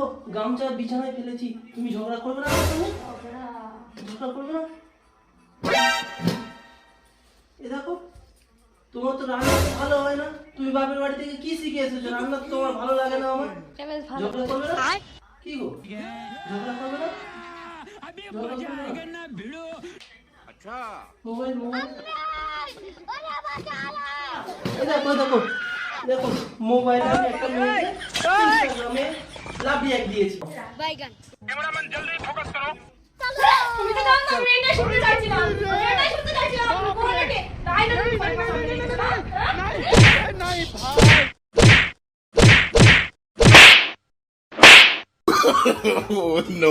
দেখো গামছা বিছানায় ফেলেছি, তুমি ঝগড়া করবে না আমার সঙ্গে? ঝগড়া করবে না? এ দেখো তোমার তো রান্না তো ভালো হয় না, তুমি বাপের বাড়ি থেকে কি শিখে এসেছো? রান্না তো তোমার ভালো লাগে না আমার। ঝগড়া করবে না? কি গো ঝগড়া করবে না? ঝগড়া করবে না? আচ্ছা মোবাইল মোবাইল দেখো দেখো দেখো মোবাইল আমি একটা মেয়েকে ইনস্টাগ্রামে লাভ রিঅ্যাক্ট দিয়েছি। कैमरामैन जल्दी फोकस करो। তুমি তো জানো আমি এটাই শুনতে চাইছিলাম, এটাই শুনতে চাইছিলাম। আপনি কোনটাকে ডায়লগ ফাইল পাঠাতে দিয়েছেন না? नहीं भाई। No,